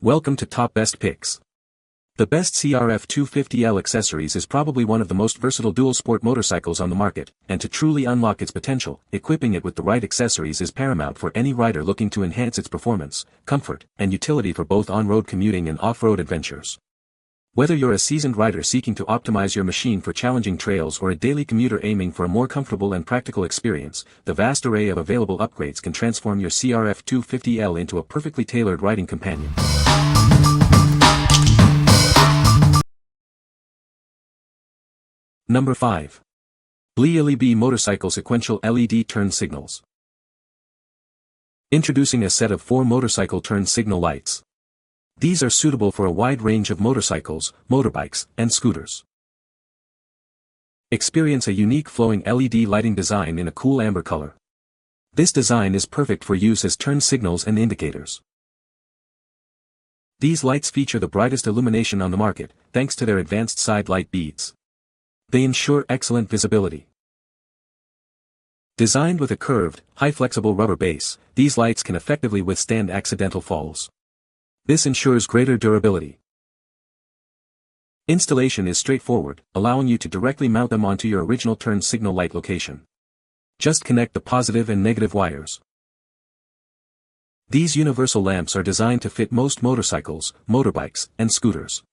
Welcome to Top Best Picks. The best Crf250l Accessories is probably one of the most versatile dual-sport motorcycles on the market, and to truly unlock its potential, equipping it with the right accessories is paramount for any rider looking to enhance its performance, comfort, and utility for both on-road commuting and off-road adventures. Whether you're a seasoned rider seeking to optimize your machine for challenging trails or a daily commuter aiming for a more comfortable and practical experience, the vast array of available upgrades can transform your Crf250l into a perfectly tailored riding companion. Number 5. BlyilyB Motorcycle Sequential LED Turn Signals. Introducing a set of 4 motorcycle turn signal lights. These are suitable for a wide range of motorcycles, motorbikes, and scooters. Experience a unique flowing LED lighting design in a cool amber color. This design is perfect for use as turn signals and indicators. These lights feature the brightest illumination on the market, thanks to their advanced side light beads. They ensure excellent visibility. Designed with a curved, high-flexible rubber base, these lights can effectively withstand accidental falls. This ensures greater durability. Installation is straightforward, allowing you to directly mount them onto your original turn signal light location. Just connect the positive and negative wires. These universal lamps are designed to fit most motorcycles, motorbikes, and scooters.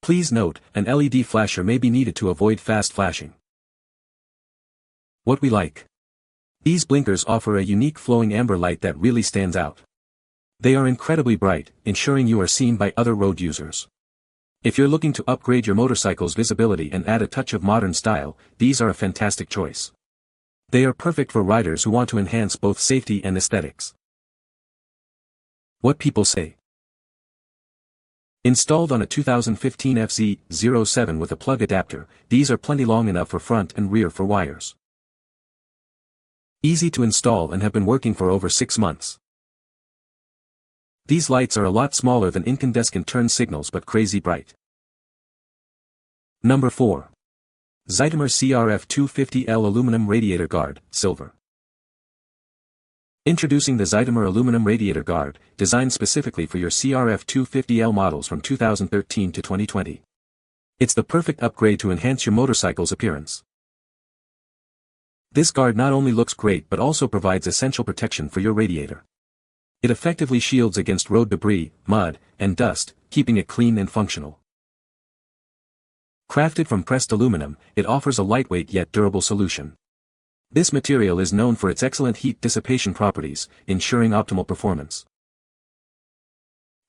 Please note, an LED flasher may be needed to avoid fast flashing. What we like. These blinkers offer a unique flowing amber light that really stands out. They are incredibly bright, ensuring you are seen by other road users. If you're looking to upgrade your motorcycle's visibility and add a touch of modern style, these are a fantastic choice. They are perfect for riders who want to enhance both safety and aesthetics. What people say. Installed on a 2015 FZ07 with a plug adapter, these are plenty long enough for front and rear for wires. Easy to install and have been working for over 6 months. These lights are a lot smaller than incandescent turn signals but crazy bright. Number 4. Xitomer Crf250l Aluminum Radiator Guard, Silver. Introducing the Xitomer Aluminum Radiator Guard, designed specifically for your Crf250l models from 2013 to 2020. It's the perfect upgrade to enhance your motorcycle's appearance. This guard not only looks great but also provides essential protection for your radiator. It effectively shields against road debris, mud, and dust, keeping it clean and functional. Crafted from pressed aluminum, it offers a lightweight yet durable solution. This material is known for its excellent heat dissipation properties, ensuring optimal performance.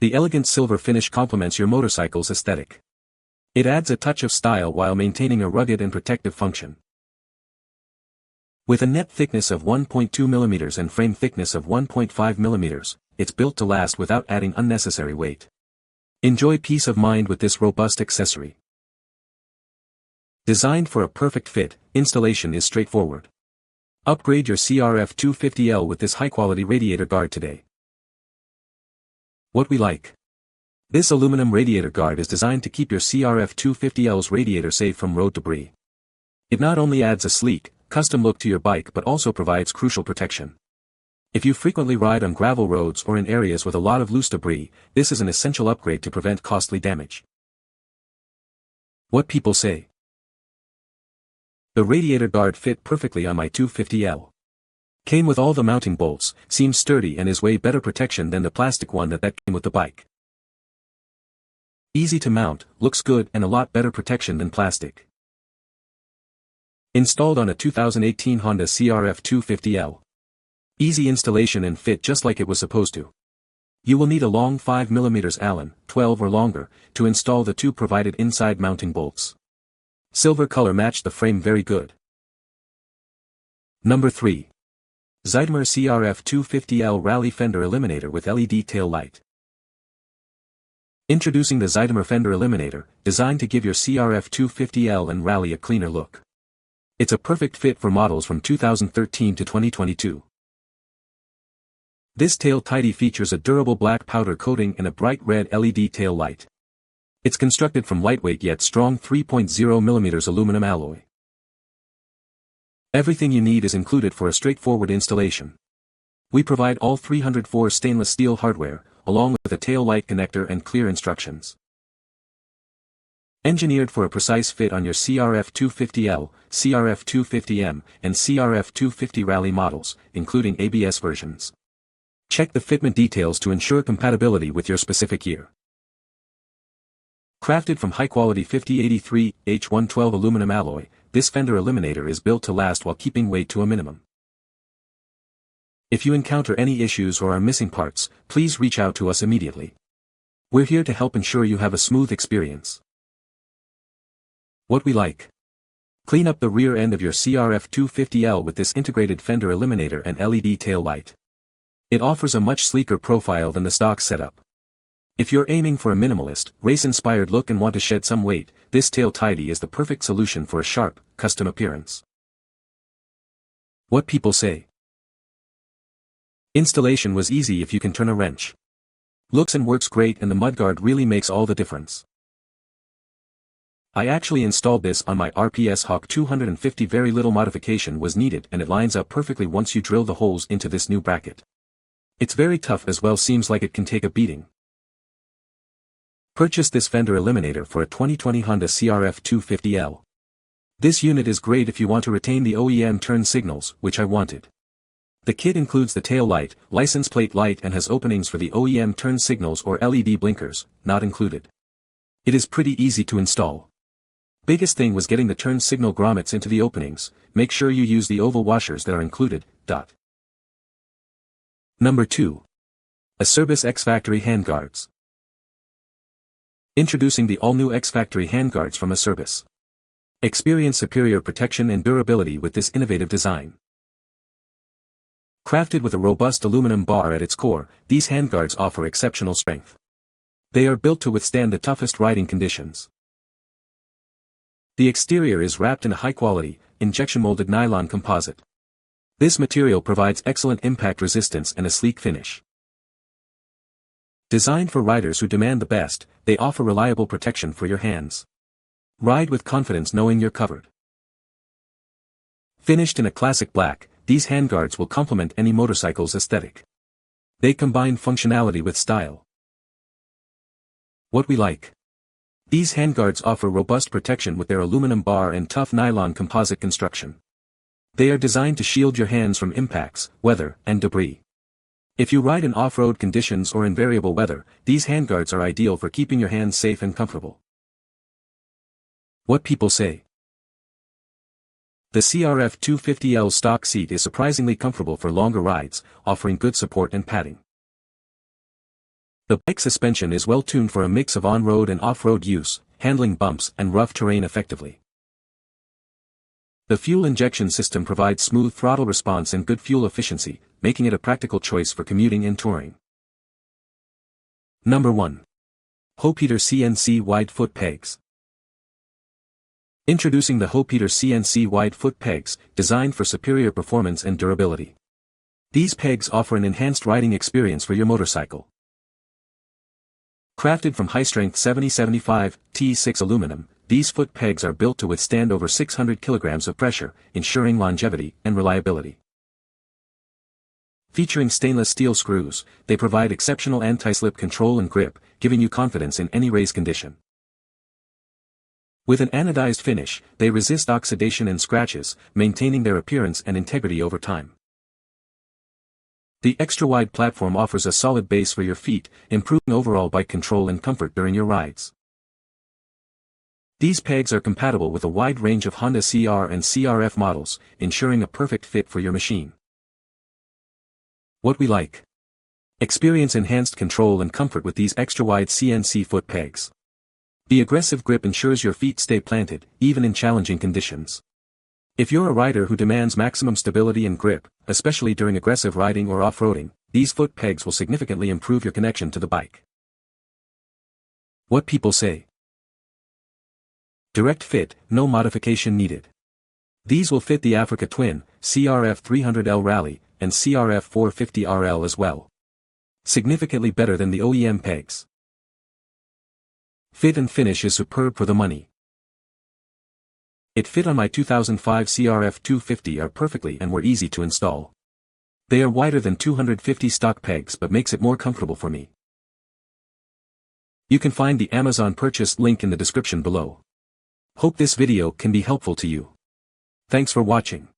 The elegant silver finish complements your motorcycle's aesthetic. It adds a touch of style while maintaining a rugged and protective function. With a net thickness of 1.2 mm and frame thickness of 1.5 mm, it's built to last without adding unnecessary weight. Enjoy peace of mind with this robust accessory. Designed for a perfect fit, installation is straightforward. Upgrade your Crf250l with this high-quality radiator guard today. What we like. This aluminum radiator guard is designed to keep your Crf250l's radiator safe from road debris. It not only adds a sleek, custom look to your bike but also provides crucial protection. If you frequently ride on gravel roads or in areas with a lot of loose debris, this is an essential upgrade to prevent costly damage. What people say. The radiator guard fit perfectly on my 250l. Came with all the mounting bolts, seems sturdy and is way better protection than the plastic one that came with the bike. Easy to mount, looks good and a lot better protection than plastic. Installed on a 2018 Honda Crf250l. Easy installation and fit just like it was supposed to. You will need a long 5 mm Allen, 12 or longer, to install the 2 provided inside mounting bolts. Silver color matched the frame very good. Number 3. Xitomer Crf250l Rally Fender Eliminator with LED tail light. Introducing the Xitomer Fender Eliminator, designed to give your Crf250l and Rally a cleaner look. It's a perfect fit for models from 2013 to 2022. This tail tidy features a durable black powder coating and a bright red LED tail light. It's constructed from lightweight yet strong 3.0 mm aluminum alloy. Everything you need is included for a straightforward installation. We provide all 304 stainless steel hardware, along with a tail light connector and clear instructions. Engineered for a precise fit on your Crf250l, Crf250m, and Crf250 Rally models, including ABS versions. Check the fitment details to ensure compatibility with your specific year. Crafted from high-quality 5083 H112 aluminum alloy, this Fender Eliminator is built to last while keeping weight to a minimum. If you encounter any issues or are missing parts, please reach out to us immediately. We're here to help ensure you have a smooth experience. What we like. Clean up the rear end of your Crf250l with this integrated Fender Eliminator and LED tail light. It offers a much sleeker profile than the stock setup. If you're aiming for a minimalist, race-inspired look and want to shed some weight, this tail tidy is the perfect solution for a sharp, custom appearance. What people say. Installation was easy if you can turn a wrench. Looks and works great, and the mudguard really makes all the difference. I actually installed this on my RPS Hawk 250. Very little modification was needed, and it lines up perfectly once you drill the holes into this new bracket. It's very tough as well, seems like it can take a beating. Purchase this Fender Eliminator for a 2020 Honda Crf250l. This unit is great if you want to retain the OEM turn signals, which I wanted. The kit includes the tail light, license plate light, and has openings for the OEM turn signals or LED blinkers, not included. It is pretty easy to install. Biggest thing was getting the turn signal grommets into the openings. Make sure you use the oval washers that are included. Number 2. Acerbis X-Factory Handguards. Introducing the all-new X-Factory Handguards from Acerbis. Experience superior protection and durability with this innovative design. Crafted with a robust aluminum bar at its core, these handguards offer exceptional strength. They are built to withstand the toughest riding conditions. The exterior is wrapped in a high-quality, injection-molded nylon composite. This material provides excellent impact resistance and a sleek finish. Designed for riders who demand the best, they offer reliable protection for your hands. Ride with confidence knowing you're covered. Finished in a classic black, these handguards will complement any motorcycle's aesthetic. They combine functionality with style. What we like. These handguards offer robust protection with their aluminum bar and tough nylon composite construction. They are designed to shield your hands from impacts, weather, and debris. If you ride in off-road conditions or in variable weather, these handguards are ideal for keeping your hands safe and comfortable. What people say. The Crf250l stock seat is surprisingly comfortable for longer rides, offering good support and padding. The bike suspension is well tuned for a mix of on-road and off-road use, handling bumps and rough terrain effectively. The fuel injection system provides smooth throttle response and good fuel efficiency, making it a practical choice for commuting and touring. Number 1. Hopider CNC Wide Foot Pegs. Introducing the Hopider CNC Wide Foot Pegs, designed for superior performance and durability. These pegs offer an enhanced riding experience for your motorcycle. Crafted from high-strength 7075 T6 aluminum, these foot pegs are built to withstand over 600 kilograms of pressure, ensuring longevity and reliability. Featuring stainless steel screws, they provide exceptional anti-slip control and grip, giving you confidence in any race condition. With an anodized finish, they resist oxidation and scratches, maintaining their appearance and integrity over time. The extra-wide platform offers a solid base for your feet, improving overall bike control and comfort during your rides. These pegs are compatible with a wide range of Honda CR and CRF models, ensuring a perfect fit for your machine. What we like. Experience enhanced control and comfort with these extra-wide CNC foot pegs. The aggressive grip ensures your feet stay planted, even in challenging conditions. If you're a rider who demands maximum stability and grip, especially during aggressive riding or off-roading, these foot pegs will significantly improve your connection to the bike. What people say. Direct fit, no modification needed. These will fit the Africa Twin, Crf250l Rally, and Crf250RL as well. Significantly better than the OEM pegs. Fit and finish is superb for the money. It fit on my 2005 Crf250R perfectly and were easy to install. They are wider than 250 stock pegs but makes it more comfortable for me. You can find the Amazon purchase link in the description below. Hope this video can be helpful to you. Thanks for watching.